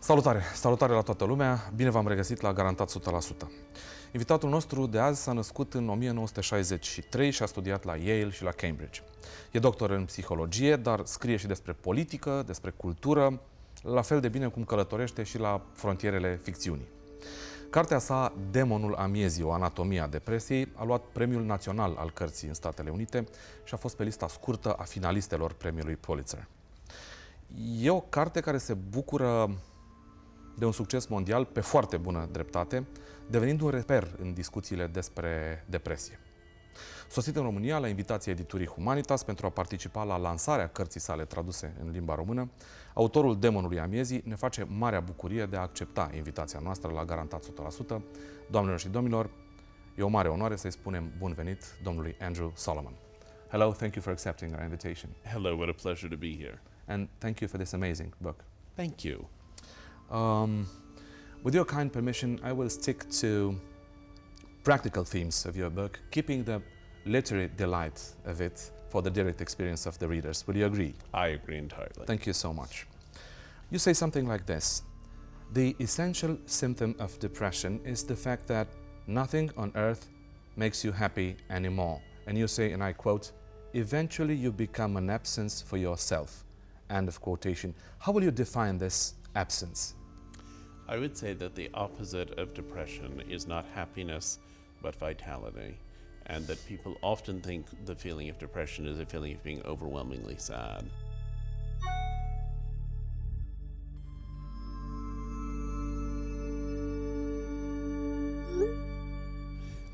Salutare! Salutare la toată lumea! Bine v-am regăsit la Garantat 100%. Invitatul nostru de azi s-a născut în 1963 și a studiat la Yale și la Cambridge. E doctor în psihologie, dar scrie și despre politică, despre cultură, la fel de bine cum călătorește și la frontierele ficțiunii. Cartea sa, Demonul amiezii, o anatomie a depresiei, a luat Premiul Național al Cărții în Statele Unite și a fost pe lista scurtă a finalistelor premiului Pulitzer. E o carte care se bucură de un succes mondial pe foarte bună dreptate, devenind un reper în discuțiile despre depresie. Sosit în România la invitația editurii Humanitas pentru a participa la lansarea cărții sale traduse în limba română, autorul Demonului amiezii ne face marea bucurie de a accepta invitația noastră la Garantat 100%. Doamnelor și domnilor, e o mare onoare să-i spunem bun venit domnului Andrew Solomon. Hello, thank you for accepting our invitation. Hello, what a pleasure to be here. And thank you for this amazing book. Thank you. With your kind permission, I will stick to practical themes of your book, keeping the literary delight of it for the direct experience of the readers. Would you agree? I agree entirely. Thank you so much. You say something like this: the essential symptom of depression is the fact that nothing on earth makes you happy anymore. And you say, and I quote, eventually you become an absence for yourself. End of quotation. How will you define this absence? I would say that the opposite of depression is not happiness, but vitality. And that people often think the feeling of depression is a feeling of being overwhelmingly sad.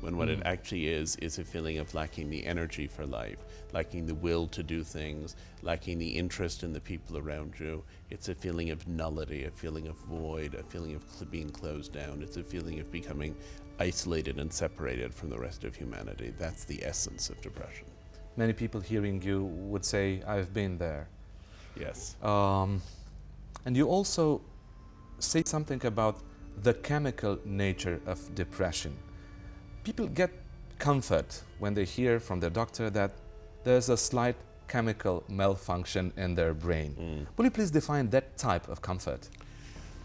When what it actually is a feeling of lacking the energy for life, lacking the will to do things, lacking the interest in the people around you. It's a feeling of nullity, a feeling of void, a feeling of being closed down. It's a feeling of becoming isolated and separated from the rest of humanity. That's the essence of depression. Many people hearing you would say, I've been there. Yes. And you also say something about the chemical nature of depression. People get comfort when they hear from their doctor that there's a slight chemical malfunction in their brain. Will you please define that type of comfort?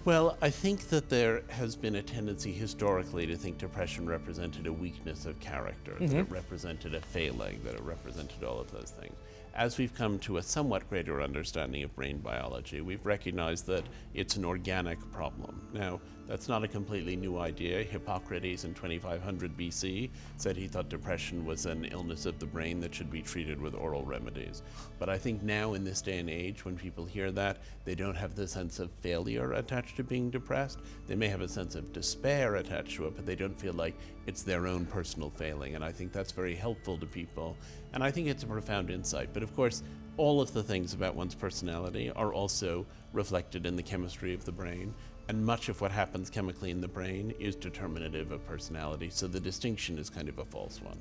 Well, I think that there has been a tendency historically to think depression represented a weakness of character, that it represented a failing, that it represented all of those things. As we've come to a somewhat greater understanding of brain biology, we've recognized that it's an organic problem. Now, that's not a completely new idea. Hippocrates in 2500 BC said he thought depression was an illness of the brain that should be treated with oral remedies. But I think now in this day and age, when people hear that, they don't have the sense of failure attached to being depressed. They may have a sense of despair attached to it, but they don't feel like it's their own personal failing. And I think that's very helpful to people. And I think it's a profound insight. But of course, all of the things about one's personality are also reflected in the chemistry of the brain. And much of what happens chemically in the brain is determinative of personality. So the distinction is kind of a false one.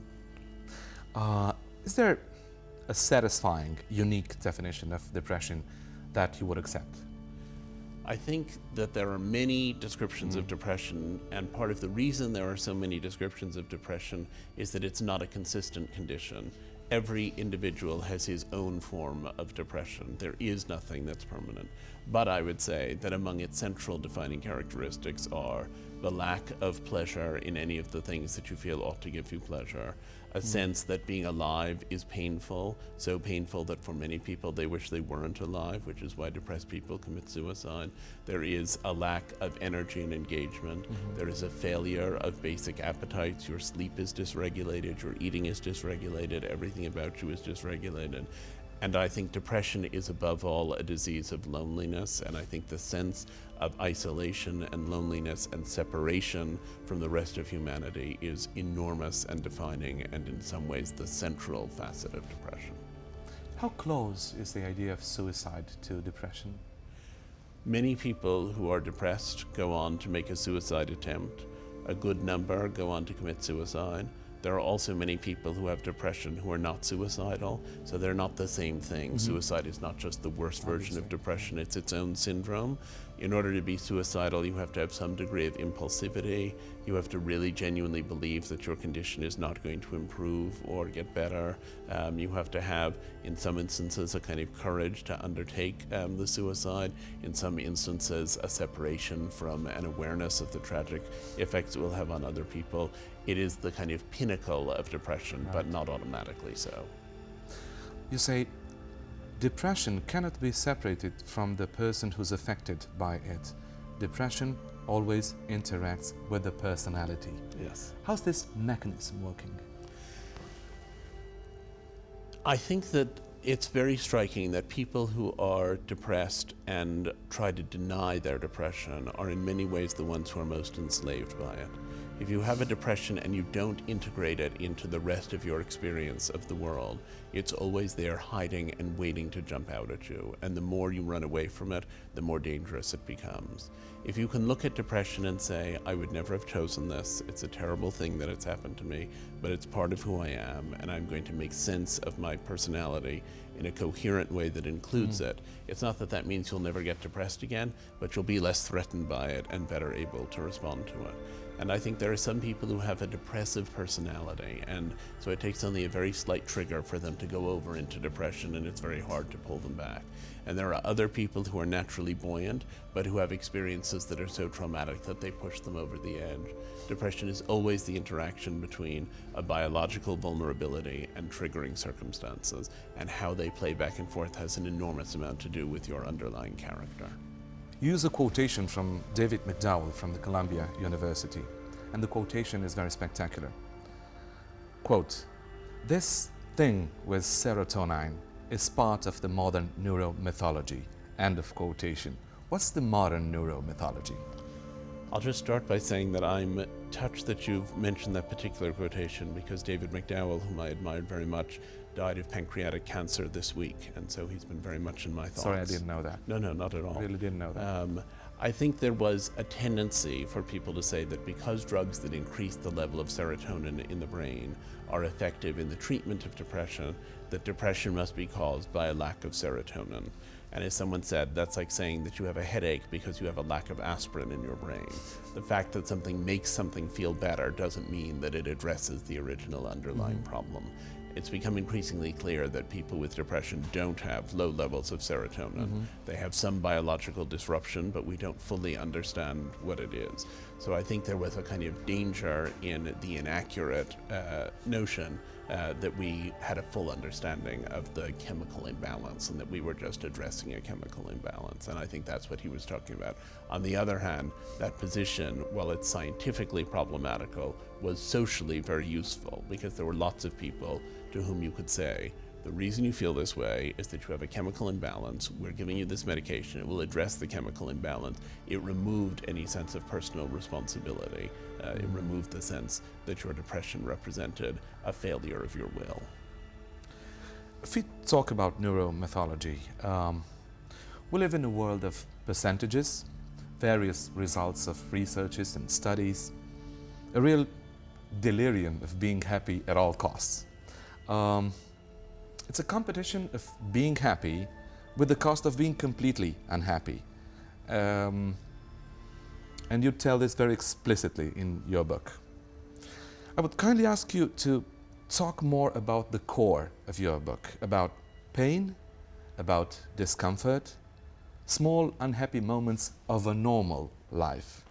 Is there a satisfying, unique definition of depression that you would accept? I think that there are many descriptions of depression, and part of the reason there are so many descriptions of depression is that it's not a consistent condition. Every individual has his own form of depression. There is nothing that's permanent. But I would say that among its central defining characteristics are the lack of pleasure in any of the things that you feel ought to give you pleasure, a sense that being alive is painful, so painful that for many people they wish they weren't alive, which is why depressed people commit suicide. There is a lack of energy and engagement. There is a failure of basic appetites. Your sleep is dysregulated, your eating is dysregulated, everything about you is dysregulated. And I think depression is above all a disease of loneliness, and I think the sense of isolation and loneliness and separation from the rest of humanity is enormous and defining, and in some ways the central facet of depression. How close is the idea of suicide to depression? Many people who are depressed go on to make a suicide attempt. A good number go on to commit suicide. There are also many people who have depression who are not suicidal, so they're not the same thing. Suicide is not just the worst version of depression, it's its own syndrome. In order to be suicidal, you have to have some degree of impulsivity, You have to really genuinely believe that your condition is not going to improve or get better. You have to have, in some instances, a kind of courage to undertake the suicide. In some instances, a separation from an awareness of the tragic effects it will have on other people. It is the kind of pinnacle of depression, but not automatically so. You say depression cannot be separated from the person who's affected by it. Depression always interacts with the personality. Yes. How's this mechanism working? I think that it's very striking that people who are depressed and try to deny their depression are in many ways the ones who are most enslaved by it. If you have a depression and you don't integrate it into the rest of your experience of the world, it's always there hiding and waiting to jump out at you. And the more you run away from it, the more dangerous it becomes. If you can look at depression and say, I would never have chosen this, it's a terrible thing that it's happened to me, but it's part of who I am, and I'm going to make sense of my personality in a coherent way that includes it. It's not that that means you'll never get depressed again, but you'll be less threatened by it and better able to respond to it. And I think there are some people who have a depressive personality, and so it takes only a very slight trigger for them to go over into depression, and it's very hard to pull them back. And there are other people who are naturally buoyant, but who have experiences that are so traumatic that they push them over the edge. Depression is always the interaction between a biological vulnerability and triggering circumstances, and how they play back and forth has an enormous amount to do with your underlying character. Use a quotation from David McDowell from the Columbia University, and the quotation is very spectacular. Quote, "This thing with serotonin is part of the modern neuromythology." End of quotation. What's the modern neuromythology? I'll just start by saying that I'm touched that you've mentioned that particular quotation, because David McDowell, whom I admired very much, died of pancreatic cancer this week, and so he's been very much in my thoughts. Sorry, I didn't know that. No, not at all. I really didn't know that. I think there was a tendency for people to say that because drugs that increase the level of serotonin in the brain are effective in the treatment of depression, that depression must be caused by a lack of serotonin. And as someone said, that's like saying that you have a headache because you have a lack of aspirin in your brain. The fact that something makes something feel better doesn't mean that it addresses the original underlying problem. It's become increasingly clear that people with depression don't have low levels of serotonin. They have some biological disruption, but we don't fully understand what it is. So I think there was a kind of danger in the inaccurate notion that we had a full understanding of the chemical imbalance and that we were just addressing a chemical imbalance. And I think that's what he was talking about. On the other hand, that position, while it's scientifically problematical, was socially very useful, because there were lots of people to whom you could say, the reason you feel this way is that you have a chemical imbalance. We're giving you this medication. It will address the chemical imbalance. It removed any sense of personal responsibility. It removed the sense that your depression represented a failure of your will. If we talk about neuromythology, we live in a world of percentages, various results of researches and studies, a real delirium of being happy at all costs. It's a competition of being happy with the cost of being completely unhappy. And you tell this very explicitly in your book. I would kindly ask you to talk more about the core of your book, about pain, about discomfort, small unhappy moments of a normal life.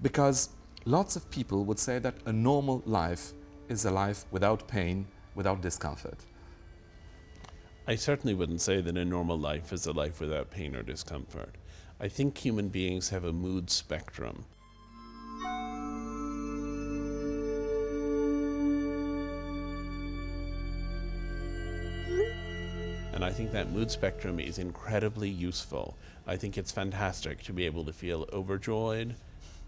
Because lots of people would say that a normal life is a life without pain, without discomfort. I certainly wouldn't say that a normal life is a life without pain or discomfort. I think human beings have a mood spectrum. And I think that mood spectrum is incredibly useful. I think it's fantastic to be able to feel overjoyed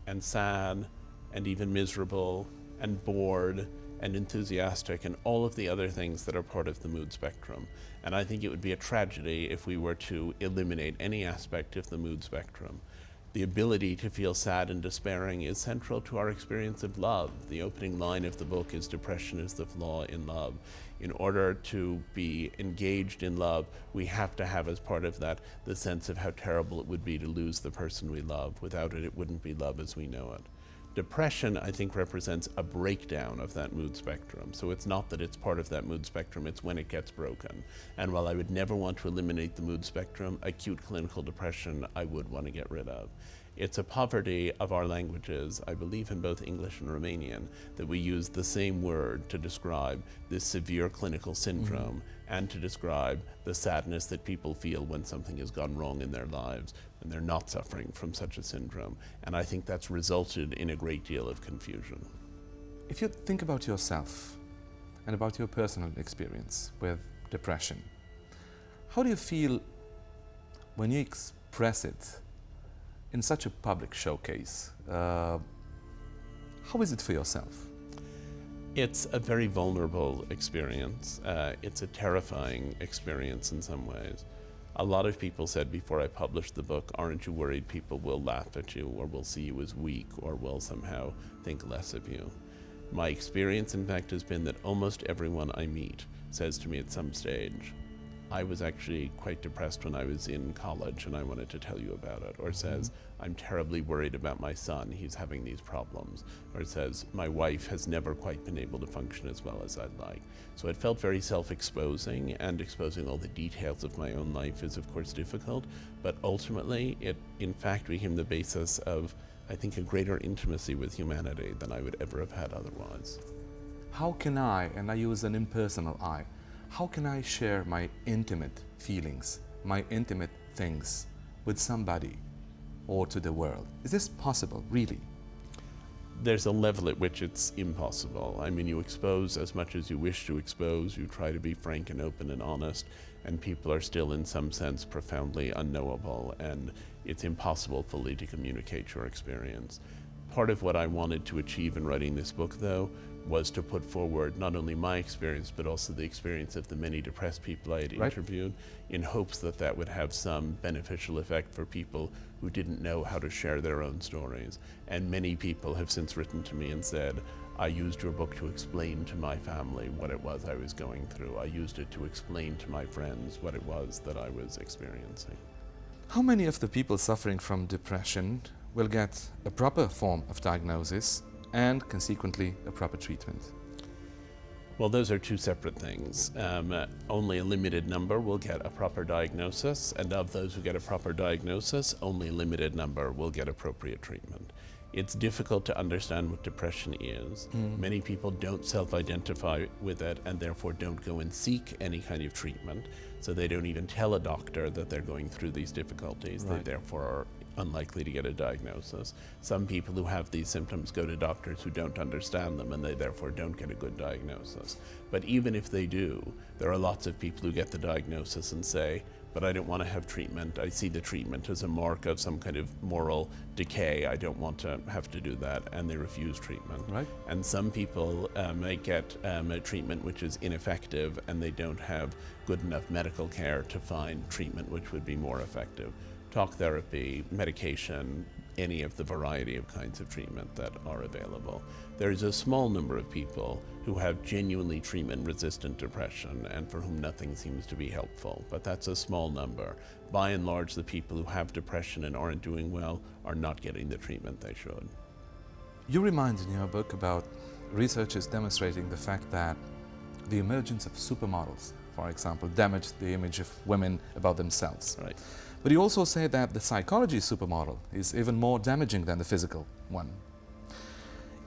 and sad and even miserable and bored and enthusiastic and all of the other things that are part of the mood spectrum. And I think it would be a tragedy if we were to eliminate any aspect of the mood spectrum. The ability to feel sad and despairing is central to our experience of love. The opening line of the book is, "Depression is the flaw in love." In order to be engaged in love, we have to have as part of that the sense of how terrible it would be to lose the person we love. Without it, it wouldn't be love as we know it. Depression, I think, represents a breakdown of that mood spectrum. So it's not that it's part of that mood spectrum, it's when it gets broken. And while I would never want to eliminate the mood spectrum, acute clinical depression I would want to get rid of. It's a poverty of our languages, I believe in both English and Romanian, that we use the same word to describe this severe clinical syndrome and to describe the sadness that people feel when something has gone wrong in their lives and they're not suffering from such a syndrome. And I think that's resulted in a great deal of confusion. If you think about yourself and about your personal experience with depression, how do you feel when you express it in such a public showcase? How is it for yourself? It's a very vulnerable experience. It's a terrifying experience in some ways. A lot of people said before I published the book, aren't you worried people will laugh at you or will see you as weak or will somehow think less of you? My experience, in fact, has been that almost everyone I meet says to me at some stage, I was actually quite depressed when I was in college and I wanted to tell you about it. Or says, I'm terribly worried about my son, he's having these problems. Or says, my wife has never quite been able to function as well as I'd like. So it felt very self-exposing, and exposing all the details of my own life is of course difficult, but ultimately it in fact became the basis of, I think, a greater intimacy with humanity than I would ever have had otherwise. How can I, and I use an impersonal I, how can I share my intimate feelings, my intimate things with somebody or to the world? Is this possible, really? There's a level at which it's impossible. I mean, you expose as much as you wish to expose, you try to be frank and open and honest, and people are still in some sense profoundly unknowable, and it's impossible fully to communicate your experience. Part of what I wanted to achieve in writing this book, though, was to put forward not only my experience, but also the experience of the many depressed people I had interviewed, in hopes that that would have some beneficial effect for people who didn't know how to share their own stories. And many people have since written to me and said, I used your book to explain to my family what it was I was going through. I used it to explain to my friends what it was that I was experiencing. How many of the people suffering from depression will get a proper form of diagnosis and consequently a proper treatment? Well, those are two separate things. Only a limited number will get a proper diagnosis, and of those who get a proper diagnosis, only a limited number will get appropriate treatment. It's difficult to understand what depression is. Many people don't self-identify with it and therefore don't go and seek any kind of treatment. So they don't even tell a doctor that they're going through these difficulties. They therefore are unlikely to get a diagnosis. Some people who have these symptoms go to doctors who don't understand them, and they therefore don't get a good diagnosis. But even if they do, there are lots of people who get the diagnosis and say, but I don't want to have treatment. I see the treatment as a mark of some kind of moral decay. I don't want to have to do that, and they refuse treatment. And some people may get a treatment which is ineffective, and they don't have good enough medical care to find treatment which would be more effective. Talk therapy, medication, any of the variety of kinds of treatment that are available. There is a small number of people who have genuinely treatment-resistant depression and for whom nothing seems to be helpful, but that's a small number. By and large, the people who have depression and aren't doing well are not getting the treatment they should. You remind in your book about researchers demonstrating the fact that the emergence of supermodels, for example, damaged the image of women about themselves. But you also say that the psychology supermodel is even more damaging than the physical one.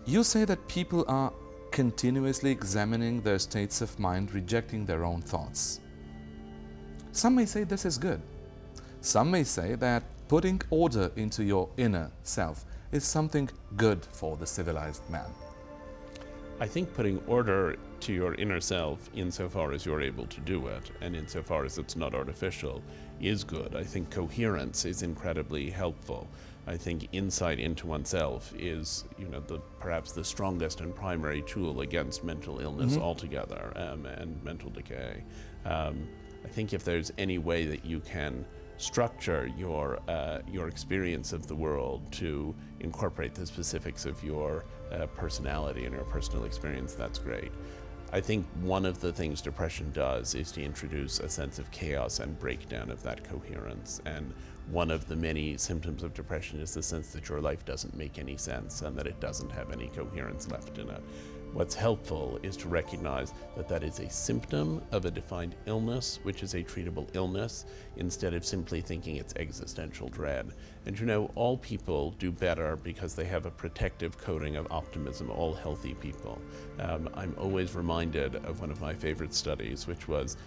You say that people are continuously examining their states of mind, rejecting their own thoughts. Some may say this is good. Some may say that putting order into your inner self is something good for the civilized man. I think putting order to your inner self, insofar as you're able to do it, and insofar as it's not artificial, is good. I think coherence is incredibly helpful. I think insight into oneself is, perhaps the strongest and primary tool against mental illness altogether, and mental decay. I think if there's any way that you can structure your experience of the world to incorporate the specifics of your personality and your personal experience, that's great. I think one of the things depression does is to introduce a sense of chaos and breakdown of that coherence. And one of the many symptoms of depression is the sense that your life doesn't make any sense and that it doesn't have any coherence left in it. What's helpful is to recognize that that is a symptom of a defined illness, which is a treatable illness, instead of simply thinking it's existential dread. And you know, all people do better because they have a protective coating of optimism, all healthy people. I'm always reminded of one of my favorite studies, which was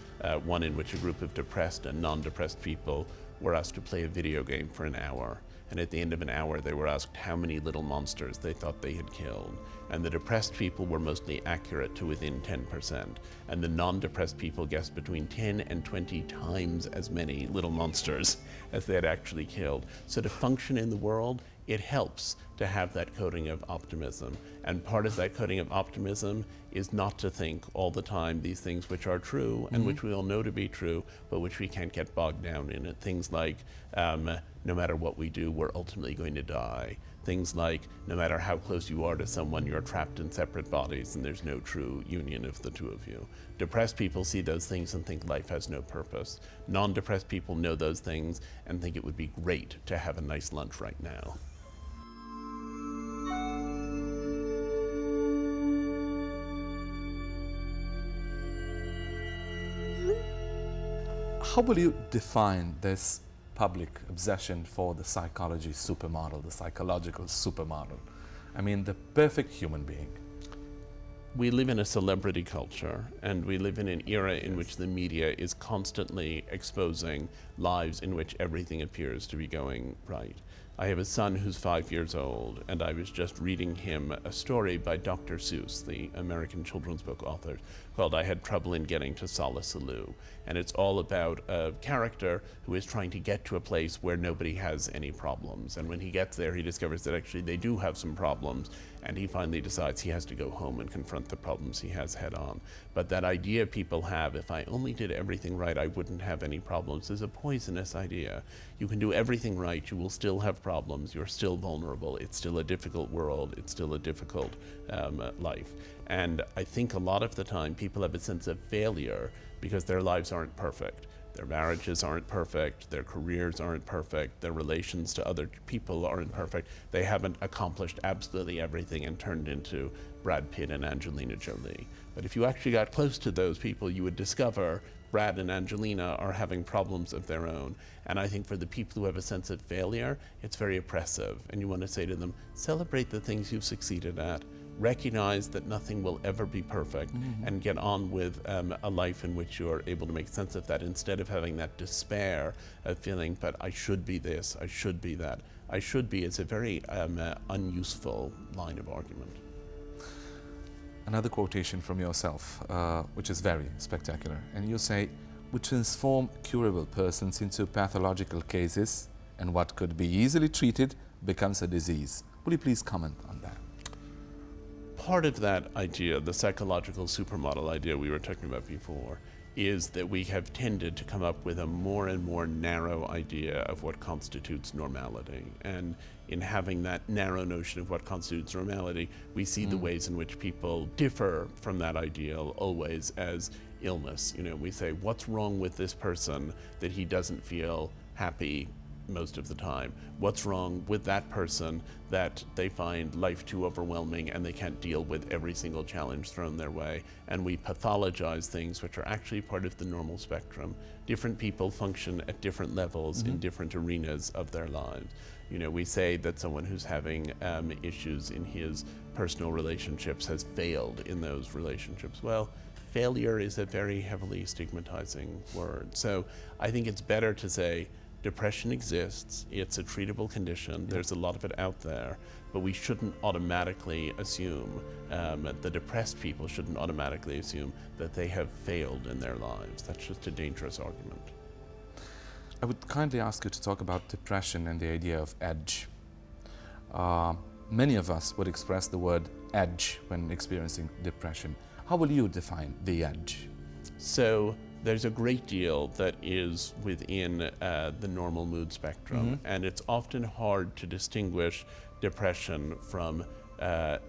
one in which a group of depressed and non-depressed people were asked to play a video game for an hour. And at the end of an hour, they were asked how many little monsters they thought they had killed. And the depressed people were mostly accurate to within 10%. And the non-depressed people guessed between 10 and 20 times as many little monsters as they had actually killed. So to function in the world, it helps to have that coating of optimism. And part of that coating of optimism is not to think all the time these things which are true and which we all know to be true, but which we can't get bogged down in it. Things like, no matter what we do, we're ultimately going to die. Things like, no matter how close you are to someone, you're trapped in separate bodies and there's no true union of the two of you. Depressed people see those things and think life has no purpose. Non-depressed people know those things and think it would be great to have a nice lunch right now. How will you define this public obsession for the psychology supermodel, the psychological supermodel? I mean, the perfect human being. We live in a celebrity culture, and we live in an era in which the media is constantly exposing lives in which everything appears to be going right. I have a son who's 5 years old, and I was just reading him a story by Dr. Seuss, the American children's book author, called I Had Trouble in Getting to Salisaloo. And it's all about a character who is trying to get to a place where nobody has any problems. And when he gets there, he discovers that actually they do have some problems, and he finally decides he has to go home and confront the problems he has head on. But that idea people have, if I only did everything right, I wouldn't have any problems, is a poisonous idea. You can do everything right, you will still have problems, you're still vulnerable, it's still a difficult world, it's still a difficult life. And I think a lot of the time people have a sense of failure because their lives aren't perfect. Their marriages aren't perfect, their careers aren't perfect, their relations to other people aren't perfect. They haven't accomplished absolutely everything and turned into Brad Pitt and Angelina Jolie. But if you actually got close to those people, you would discover Brad and Angelina are having problems of their own. And I think for the people who have a sense of failure, it's very oppressive. And you want to say to them, celebrate the things you've succeeded at, recognize that nothing will ever be perfect, and get on with a life in which you're able to make sense of that, instead of having that despair of feeling, but I should be this, I should be that. I should be is a very unuseful line of argument. Another quotation from yourself, which is very spectacular. And you say, we transform curable persons into pathological cases, and what could be easily treated becomes a disease. Will you please comment on that? Part of that idea, the psychological supermodel idea we were talking about before, is that we have tended to come up with a more and more narrow idea of what constitutes normality. And in having that narrow notion of what constitutes normality, we see the ways in which people differ from that ideal always as illness. You know, we say, what's wrong with this person that he doesn't feel happy most of the time? What's wrong with that person that they find life too overwhelming and they can't deal with every single challenge thrown their way? And we pathologize things which are actually part of the normal spectrum. Different people function at different levels in different arenas of their lives. You know, we say that someone who's having issues in his personal relationships has failed in those relationships. Well, failure is a very heavily stigmatizing word. So I think it's better to say, depression exists, it's a treatable condition, there's a lot of it out there, but we shouldn't automatically assume, the depressed people shouldn't automatically assume that they have failed in their lives. That's just a dangerous argument. I would kindly ask you to talk about depression and the idea of edge. Many of us would express the word edge when experiencing depression. How will you define the edge? So there's a great deal that is within the normal mood spectrum, and it's often hard to distinguish depression from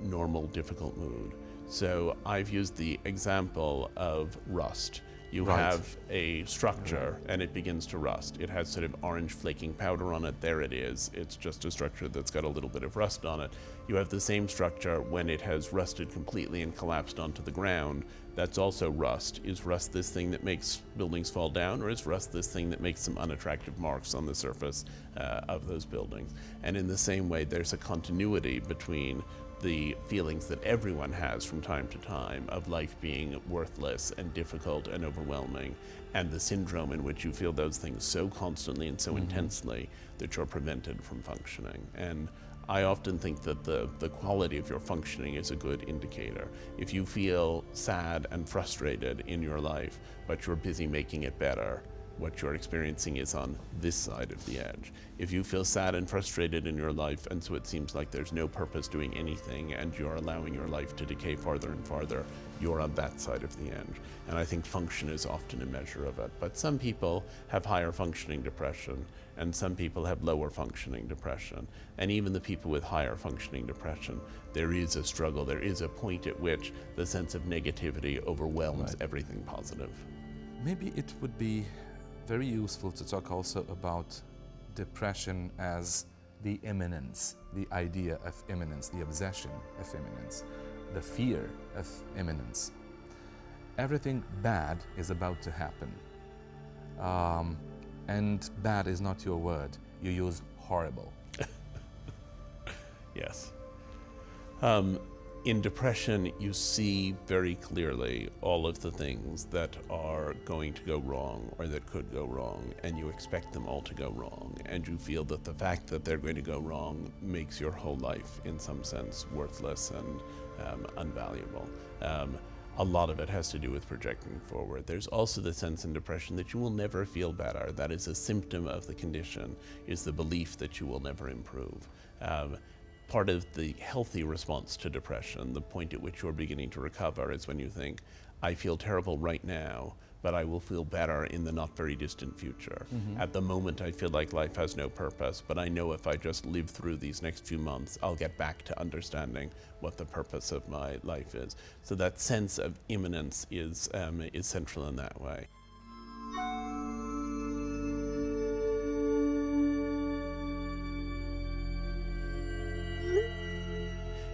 normal difficult mood. So I've used the example of rust. You Right. have a structure and it begins to rust. It has sort of orange flaking powder on it. There it is. It's just a structure that's got a little bit of rust on it. You have the same structure when it has rusted completely and collapsed onto the ground. That's also rust. Is rust this thing that makes buildings fall down, or is rust this thing that makes some unattractive marks on the surface of those buildings? And in the same way, there's a continuity between the feelings that everyone has from time to time of life being worthless and difficult and overwhelming, and the syndrome in which you feel those things so constantly and so intensely that you're prevented from functioning. And I often think that the quality of your functioning is a good indicator. If you feel sad and frustrated in your life, but you're busy making it better, what you're experiencing is on this side of the edge. If you feel sad and frustrated in your life, and so it seems like there's no purpose doing anything, and you're allowing your life to decay farther and farther, you're on that side of the edge. And I think function is often a measure of it. But some people have higher functioning depression, and some people have lower functioning depression. And even the people with higher functioning depression, there is a struggle. There is a point at which the sense of negativity overwhelms Right. everything positive. Maybe it would be very useful to talk also about depression as the imminence, the idea of imminence, the obsession of imminence, the fear of imminence. Everything bad is about to happen. And bad is not your word. You use horrible. Yes. In depression, you see very clearly all of the things that are going to go wrong or that could go wrong, and you expect them all to go wrong, and you feel that the fact that they're going to go wrong makes your whole life, in some sense, worthless and unvaluable. A lot of it has to do with projecting forward. There's also the sense in depression that you will never feel better. That is a symptom of the condition, is the belief that you will never improve. Part of the healthy response to depression, the point at which you're beginning to recover, is when you think, I feel terrible right now, but I will feel better in the not very distant future. At the moment, I feel like life has no purpose, but I know if I just live through these next few months, I'll get back to understanding what the purpose of my life is. So that sense of imminence is central in that way.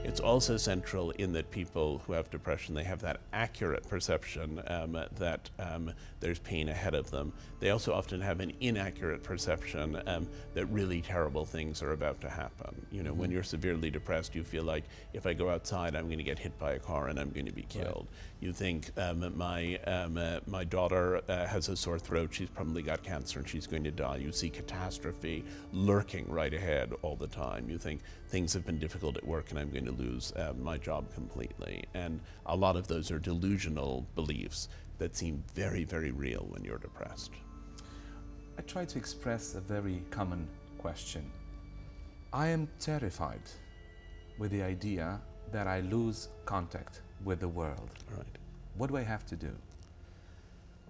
It's also central in that people who have depression, they have that accurate perception that there's pain ahead of them. They also often have an inaccurate perception that really terrible things are about to happen. You know, when you're severely depressed, you feel like if I go outside, I'm going to get hit by a car and I'm going to be killed. Right. You think my daughter has a sore throat, she's probably got cancer and she's going to die. You see catastrophe lurking right ahead all the time. You think things have been difficult at work and I'm going to lose my job completely. And a lot of those are delusional beliefs that seem very, very real when you're depressed. I try to express a very common question. I am terrified with the idea that I lose contact with the world. Right. What do I have to do?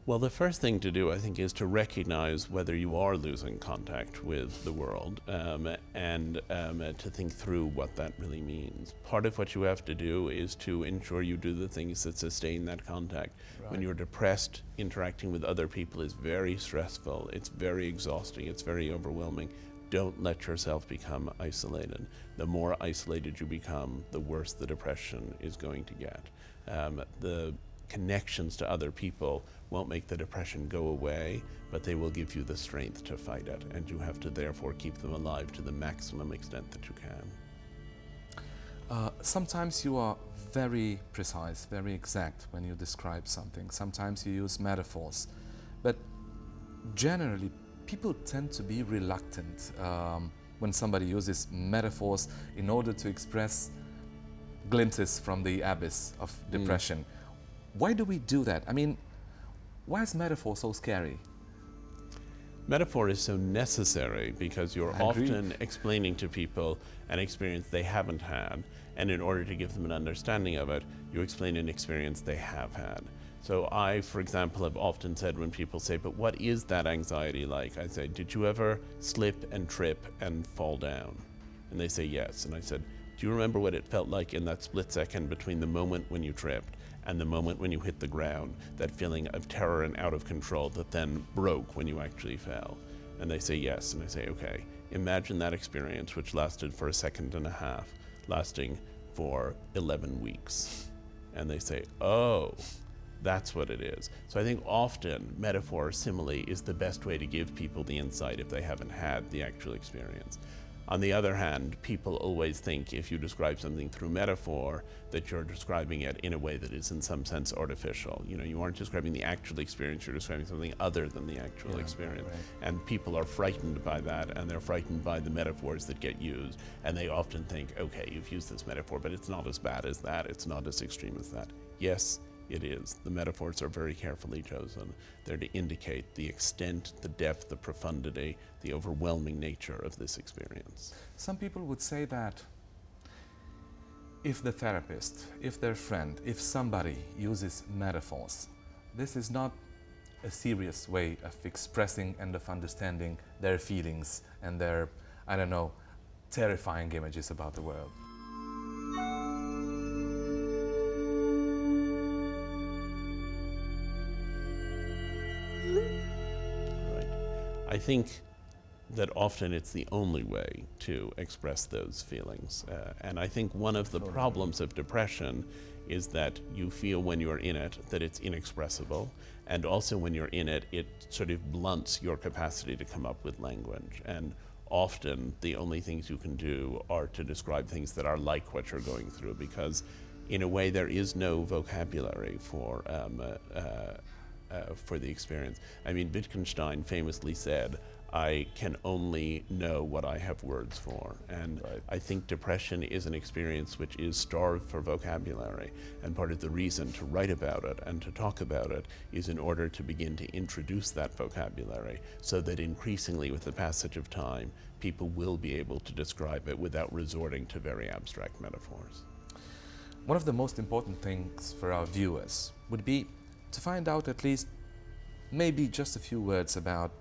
Well, the first thing to do, I think, is to recognize whether you are losing contact with the world and to think through what that really means. Part of what you have to do is to ensure you do the things that sustain that contact. Right. When you're depressed, interacting with other people is very stressful, it's very exhausting, it's very overwhelming. Don't let yourself become isolated. The more isolated you become, the worse the depression is going to get. The connections to other people won't make the depression go away, but they will give you the strength to fight it, and you have to therefore keep them alive to the maximum extent that you can. Sometimes you are very precise, very exact when you describe something. Sometimes you use metaphors, but generally people tend to be reluctant when somebody uses metaphors in order to express glimpses from the abyss of depression. Why do we do that? I mean, why is metaphor so scary? Metaphor is so necessary because you're often explaining to people an experience they haven't had, and in order to give them an understanding of it, you explain an experience they have had. So I, for example, have often said when people say, but what is that anxiety like? I say, did you ever slip and trip and fall down? And they say yes. And I said, Do you remember what it felt like in that split second between the moment when you tripped and the moment when you hit the ground, that feeling of terror and out of control that then broke when you actually fell? And they say yes, and I say, okay, imagine that experience, which lasted for a second and a half, lasting for 11 weeks. And they say, oh, that's what it is. So I think often metaphor or simile is the best way to give people the insight if they haven't had the actual experience. On the other hand, people always think if you describe something through metaphor, that you're describing it in a way that is in some sense artificial. You know, you aren't describing the actual experience, you're describing something other than the actual experience. Right. And people are frightened by that, and they're frightened by the metaphors that get used. And they often think, okay, you've used this metaphor, but it's not as bad as that, it's not as extreme as that. Yes, it is. The metaphors are very carefully chosen. They're to indicate the extent, the depth, the profundity, the overwhelming nature of this experience. Some people would say that if the therapist, if their friend, if somebody uses metaphors, this is not a serious way of expressing and of understanding their feelings and their, I don't know, terrifying images about the world. I think that often it's the only way to express those feelings. And I think one of the problems of depression is that you feel when you're in it that it's inexpressible. And also when you're in it, it sort of blunts your capacity to come up with language. And often the only things you can do are to describe things that are like what you're going through, because in a way there is no vocabulary for the experience. I mean, Wittgenstein famously said, I can only know what I have words for. And right. I think depression is an experience which is starved for vocabulary. And part of the reason to write about it and to talk about it is in order to begin to introduce that vocabulary, so that increasingly with the passage of time, people will be able to describe it without resorting to very abstract metaphors. One of the most important things for our viewers would be to find out at least maybe just a few words about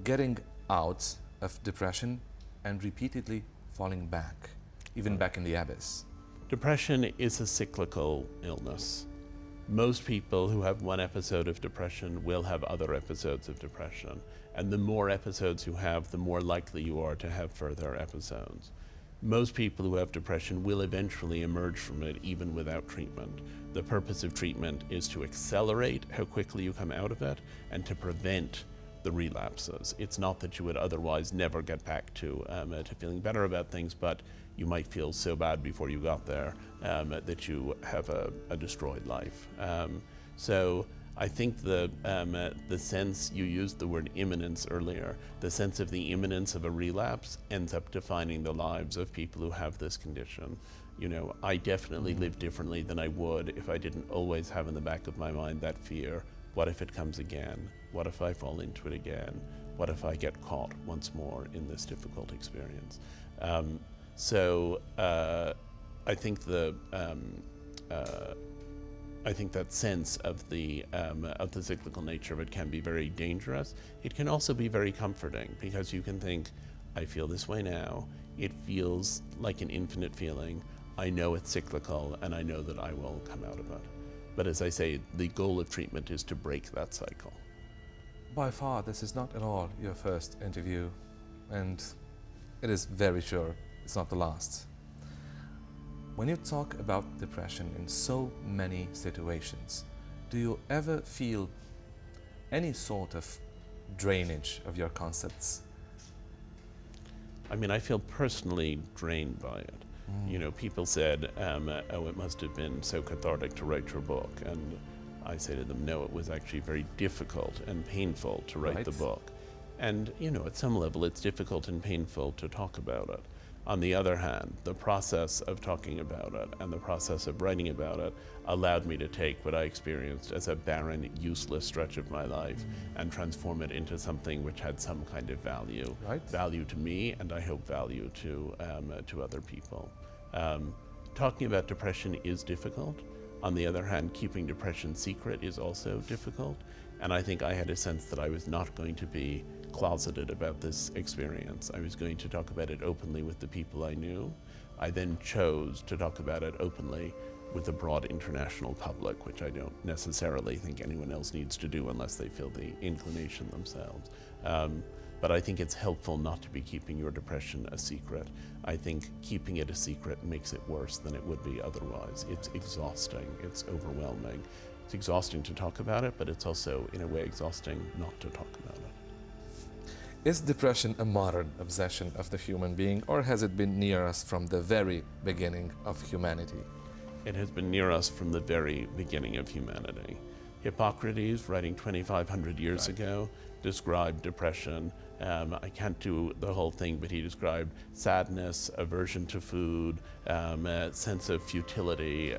getting out of depression and repeatedly falling back, even back in the abyss. Depression is a cyclical illness. Most people who have one episode of depression will have other episodes of depression. And the more episodes you have, the more likely you are to have further episodes. Most people who have depression will eventually emerge from it even without treatment. The purpose of treatment is to accelerate how quickly you come out of it and to prevent the relapses. It's not that you would otherwise never get back to feeling better about things, but you might feel so bad before you got there that you have a destroyed life. So I think the sense, you used the word imminence earlier, the sense of the imminence of a relapse ends up defining the lives of people who have this condition. You know, I definitely live differently than I would if I didn't always have in the back of my mind that fear. What if it comes again? What if I fall into it again? What if I get caught once more in this difficult experience? I think I think that sense of the cyclical nature of it can be very dangerous. It can also be very comforting, because you can think, I feel this way now. It feels like an infinite feeling. I know it's cyclical, and I know that I will come out of it. But as I say, the goal of treatment is to break that cycle. By far, this is not at all your first interview, and it is very sure it's not the last. When you talk about depression in so many situations, do you ever feel any sort of drainage of your concepts? I mean, I feel personally drained by it. You know, people said, oh, it must have been so cathartic to write your book. And I say to them, no, it was actually very difficult and painful to write the book. And, you know, at some level, it's difficult and painful to talk about it. On the other hand, the process of talking about it and the process of writing about it allowed me to take what I experienced as a barren, useless stretch of my life and transform it into something which had some kind of value. Value to me, and I hope value to other people. Talking about depression is difficult. On the other hand, keeping depression secret is also difficult. And I think I had a sense that I was not going to be closeted about this experience. I was going to talk about it openly with the people I knew, I then chose to talk about it openly with a broad international public, which I don't necessarily think anyone else needs to do unless they feel the inclination themselves. But I think it's helpful not to be keeping your depression a secret. I think keeping it a secret makes it worse than it would be otherwise. It's exhausting, it's overwhelming. It's exhausting to talk about it, but it's also, in a way, exhausting not to talk about it. Is depression a modern obsession of the human being, or has it been near us from the very beginning of humanity? It has been near us from the very beginning of humanity. Hippocrates, writing 2,500 years ago, described depression. I can't do the whole thing, but he described sadness, aversion to food, a sense of futility,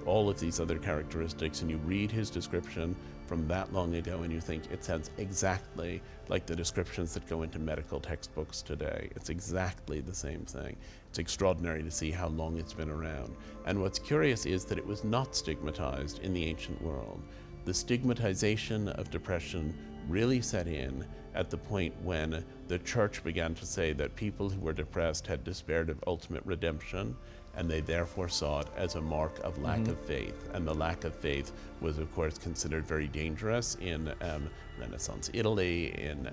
all of these other characteristics. And you read his description from that long ago and you think it sounds exactly like the descriptions that go into medical textbooks today. It's exactly the same thing. It's extraordinary to see how long it's been around. And what's curious is that it was not stigmatized in the ancient world. The stigmatization of depression really set in at the point when the church began to say that people who were depressed had despaired of ultimate redemption, and they therefore saw it as a mark of lack of faith. And the lack of faith was, of course, considered very dangerous in Renaissance Italy, in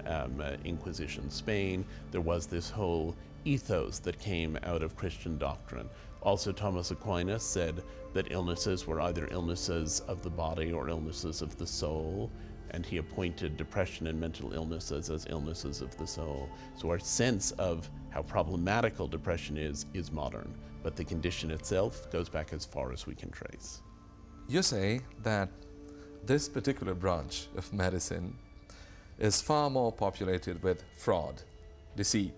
Inquisition Spain. There was this whole ethos that came out of Christian doctrine. Also, Thomas Aquinas said that illnesses were either illnesses of the body or illnesses of the soul, and he appointed depression and mental illnesses as illnesses of the soul. So our sense of how problematical depression is modern, but the condition itself goes back as far as we can trace. You say that this particular branch of medicine is far more populated with fraud, deceit,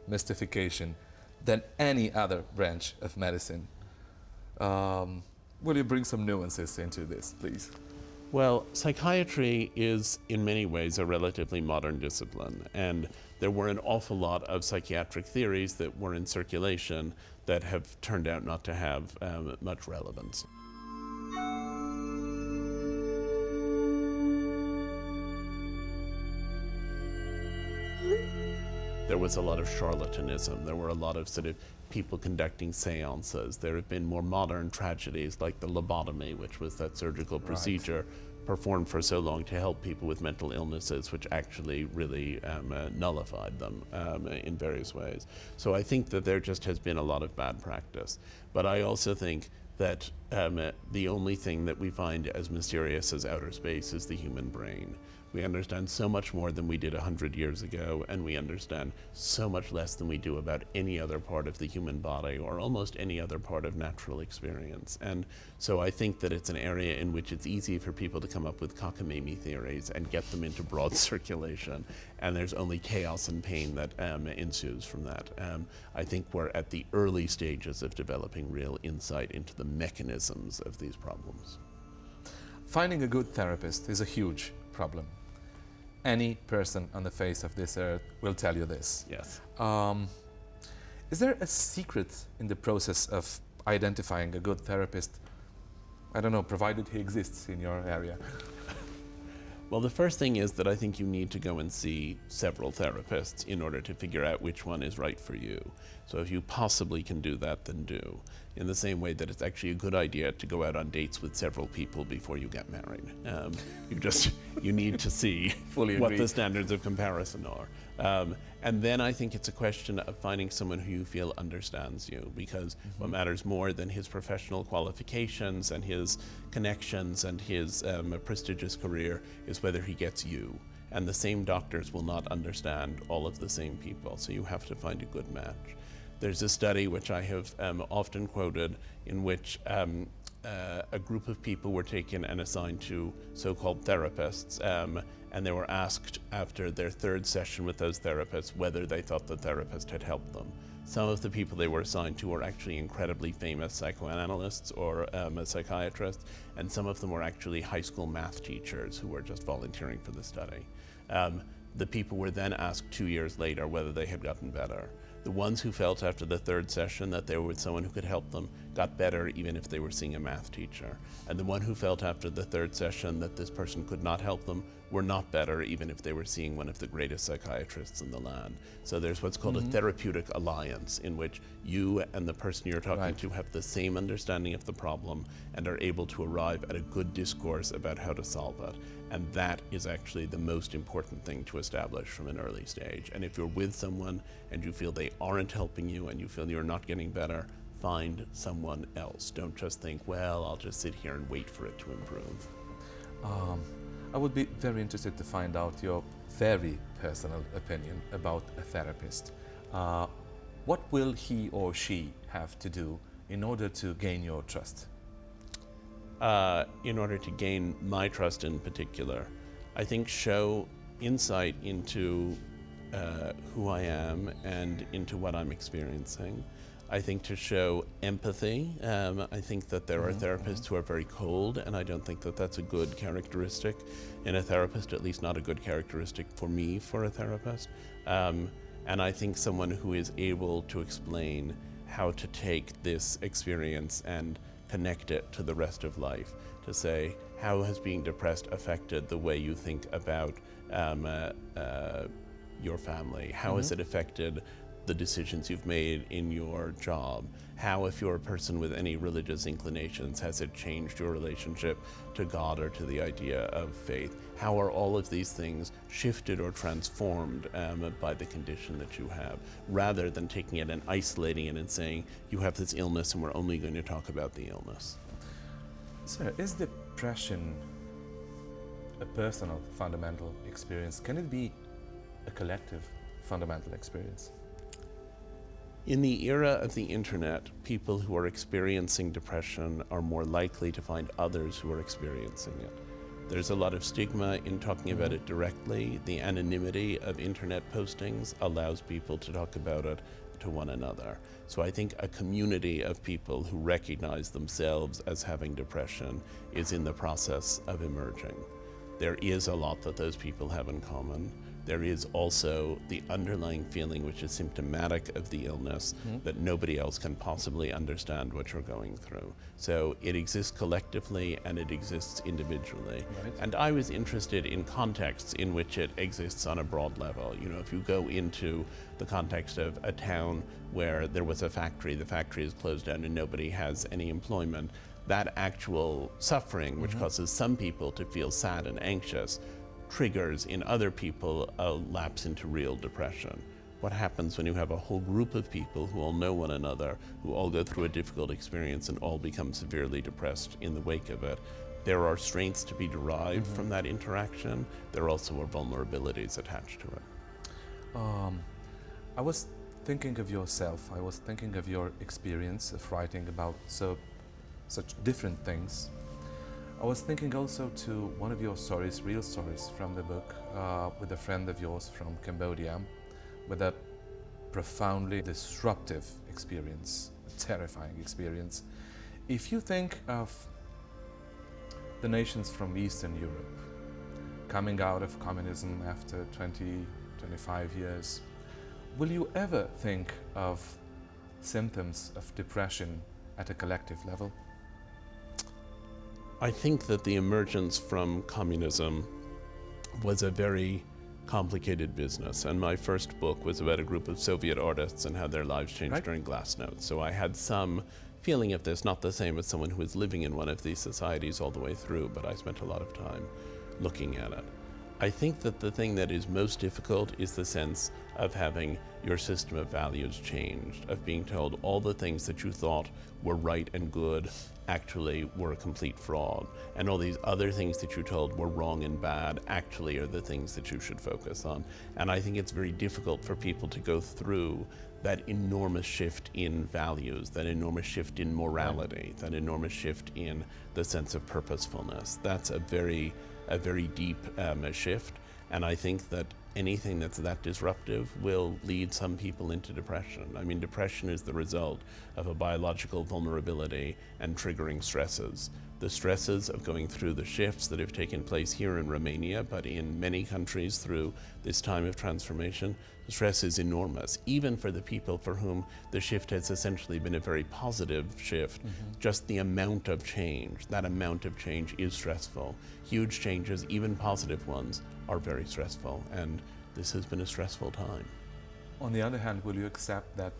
mystification than any other branch of medicine. Will you bring some nuances into this, please? Well, psychiatry is in many ways a relatively modern discipline, and there were an awful lot of psychiatric theories that were in circulation that have turned out not to have much relevance. There was a lot of charlatanism. There were a lot of sort of people conducting seances. There have been more modern tragedies like the lobotomy, which was that surgical procedure performed for so long to help people with mental illnesses, which actually really nullified them in various ways. So I think that there just has been a lot of bad practice. But I also think that the only thing that we find as mysterious as outer space is the human brain. We understand so much more than we did 100 years ago, and we understand so much less than we do about any other part of the human body or almost any other part of natural experience. And so I think that it's an area in which it's easy for people to come up with cockamamie theories and get them into broad circulation, and there's only chaos and pain that ensues from that. I think we're at the early stages of developing real insight into the mechanisms of these problems. Finding a good therapist is a huge problem. Any person on the face of this earth will tell you this. Yes. Is there a secret in the process of identifying a good therapist? I don't know, provided he exists in your area. Well, the first thing is that I think you need to go and see several therapists in order to figure out which one is right for you. So if you possibly can do that, then do. In the same way that it's actually a good idea to go out on dates with several people before you get married. You need to see what the standards of comparison are. And then I think it's a question of finding someone who you feel understands you, because what matters more than his professional qualifications and his connections and his prestigious career is whether he gets you. And the same doctors will not understand all of the same people, so you have to find a good match. There's a study which I have often quoted in which a group of people were taken and assigned to so-called therapists, and they were asked after their third session with those therapists whether they thought the therapist had helped them. Some of the people they were assigned to were actually incredibly famous psychoanalysts or psychiatrists, and some of them were actually high school math teachers who were just volunteering for the study. The people were then asked 2 years later whether they had gotten better. The ones who felt after the third session that they were with someone who could help them got better even if they were seeing a math teacher. And the one who felt after the third session that this person could not help them were not better even if they were seeing one of the greatest psychiatrists in the land. So there's what's called a therapeutic alliance, in which you and the person you're talking to have the same understanding of the problem and are able to arrive at a good discourse about how to solve it. And that is actually the most important thing to establish from an early stage. And if you're with someone and you feel they aren't helping you and you feel you're not getting better, find someone else. Don't just think, well, I'll just sit here and wait for it to improve. I would be very interested to find out your very personal opinion about a therapist. What will he or she have to do in order to gain your trust? In order to gain my trust in particular, I think show insight into who I am and into what I'm experiencing. I think to show empathy. I think that there are therapists who are very cold, and I don't think that that's a good characteristic in a therapist, at least not a good characteristic for me for a therapist. And I think someone who is able to explain how to take this experience and connect it to the rest of life, to say, how has being depressed affected the way you think about your family? How has it affected the decisions you've made in your job? How, if you're a person with any religious inclinations, has it changed your relationship to God or to the idea of faith? How are all of these things shifted or transformed by the condition that you have, rather than taking it and isolating it and saying, you have this illness and we're only going to talk about the illness? Sir, is depression a personal, fundamental experience? Can it be a collective, fundamental experience? In the era of the internet, people who are experiencing depression are more likely to find others who are experiencing it. There's a lot of stigma in talking about it directly. The anonymity of internet postings allows people to talk about it to one another. So I think a community of people who recognize themselves as having depression is in the process of emerging. There is a lot that those people have in common. There is also the underlying feeling, which is symptomatic of the illness, that nobody else can possibly understand what you're going through. So it exists collectively and it exists individually. Right. And I was interested in contexts in which it exists on a broad level. You know, if you go into the context of a town where there was a factory, the factory is closed down and nobody has any employment, that actual suffering, which causes some people to feel sad and anxious, triggers in other people a lapse into real depression. What happens when you have a whole group of people who all know one another, who all go through a difficult experience and all become severely depressed in the wake of it? There are strengths to be derived from that interaction. There also are vulnerabilities attached to it. I was thinking of yourself. I was thinking of your experience of writing about such different things. I was thinking also to one of your stories, real stories from the book, with a friend of yours from Cambodia, with a profoundly disruptive experience, a terrifying experience. If you think of the nations from Eastern Europe coming out of communism after 20, 25 years, will you ever think of symptoms of depression at a collective level? I think that the emergence from communism was a very complicated business, and my first book was about a group of Soviet artists and how their lives changed during Glasnost. So I had some feeling of this, not the same as someone who was living in one of these societies all the way through, but I spent a lot of time looking at it. I think that the thing that is most difficult is the sense of having your system of values changed, of being told all the things that you thought were right and good actually were a complete fraud, and all these other things that you told were wrong and bad actually are the things that you should focus on. And I think it's very difficult for people to go through that enormous shift in values, that enormous shift in morality, that enormous shift in the sense of purposefulness. That's a very deep shift, and I think that anything that's that disruptive will lead some people into depression. I mean, depression is the result of a biological vulnerability and triggering stresses. the stresses of going through the shifts that have taken place here in Romania, but in many countries through this time of transformation, the stress is enormous, even for the people for whom the shift has essentially been a very positive shift. Just the amount of change, that amount of change is stressful. Huge changes, even positive ones, are very stressful, and this has been a stressful time. On the other hand, will you accept that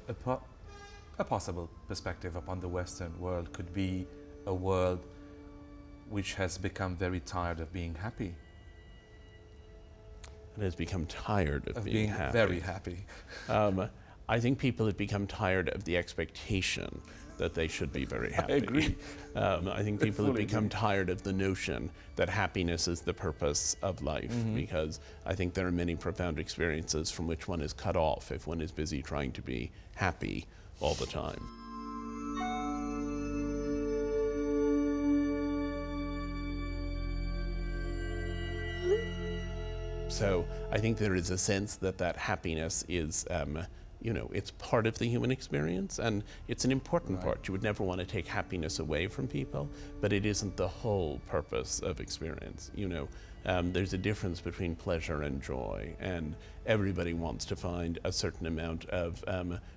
a possible perspective upon the Western world could be a world which has become very tired of being happy? It has become tired of being happy. Very happy. I think people have become tired of the expectation that they should be very happy. I agree. I think people have become tired of the notion that happiness is the purpose of life, because I think there are many profound experiences from which one is cut off if one is busy trying to be happy all the time. So I think there is a sense that that happiness is, it's part of the human experience, and it's an important part. You would never want to take happiness away from people, but it isn't the whole purpose of experience. There's a difference between pleasure and joy, and everybody wants to find a certain amount of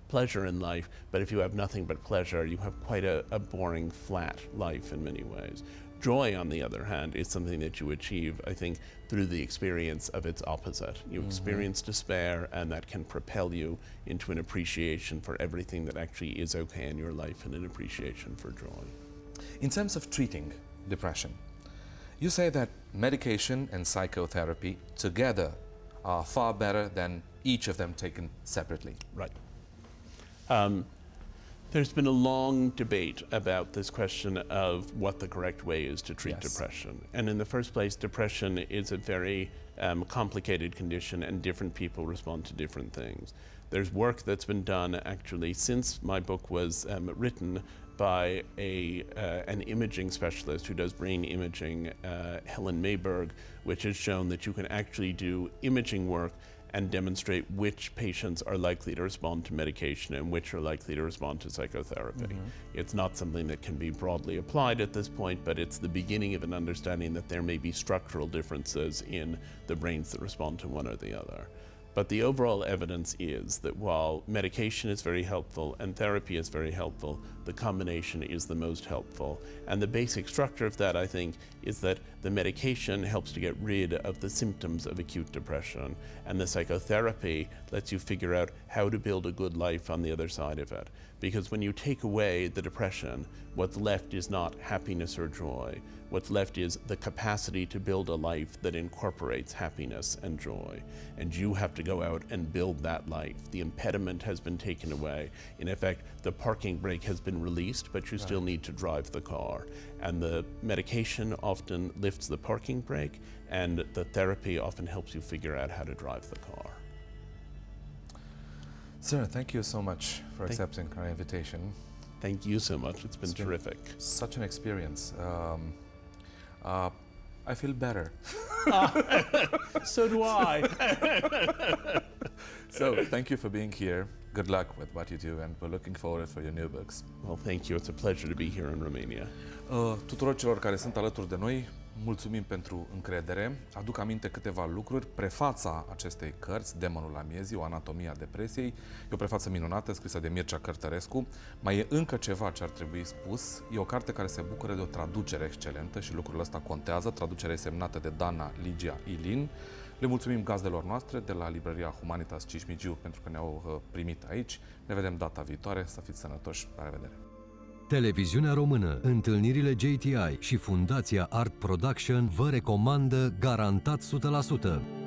pleasure in life, but if you have nothing but pleasure, you have quite a boring, flat life in many ways. Joy, on the other hand, is something that you achieve, I think, through the experience of its opposite. You experience despair, and that can propel you into an appreciation for everything that actually is okay in your life and an appreciation for joy. In terms of treating depression, you say that medication and psychotherapy together are far better than each of them taken separately. Right. There's been a long debate about this question of what the correct way is to treat depression. And in the first place, depression is a very complicated condition, and different people respond to different things. There's work that's been done actually since my book was written by an imaging specialist who does brain imaging, Helen Mayberg, which has shown that you can actually do imaging work and demonstrate which patients are likely to respond to medication and which are likely to respond to psychotherapy. It's not something that can be broadly applied at this point, but it's the beginning of an understanding that there may be structural differences in the brains that respond to one or the other. But the overall evidence is that while medication is very helpful and therapy is very helpful, the combination is the most helpful. And the basic structure of that, I think, is that the medication helps to get rid of the symptoms of acute depression, and the psychotherapy lets you figure out how to build a good life on the other side of it. Because when you take away the depression, what's left is not happiness or joy. What's left is the capacity to build a life that incorporates happiness and joy. And you have to go out and build that life. The impediment has been taken away. In effect, the parking brake has been released, but you still need to drive the car. And the medication often lifts the parking brake, and the therapy often helps you figure out how to drive the car. Sir, thank you so much for accepting our invitation. Thank you so much. It's been terrific. Such an experience. I feel better. So do I. So, thank you for being here. Good luck with what you do, and we're looking forward for your new books. Well, thank you. It's a pleasure to be here in Romania. Tuturor celor care sunt alături de noi, mulțumim pentru încredere. Aduc aminte câteva lucruri. Prefața acestei cărți, Demonul la miezii, o anatomie a depresiei, e o prefață minunată scrisă de Mircea Cărtărescu. Mai e încă ceva ce ar trebui spus. E o carte care se bucură de o traducere excelentă și lucrul ăsta contează. Traducerea e semnată de Dana Ligia Ilin. Le mulțumim gazdelor noastre de la librăria Humanitas Cismigiu pentru că ne-au primit aici. Ne vedem data viitoare. Să fiți sănătoși. La revedere! Televiziunea Română, întâlnirile JTI și Fundația Art Production vă recomandă Garantat 100%.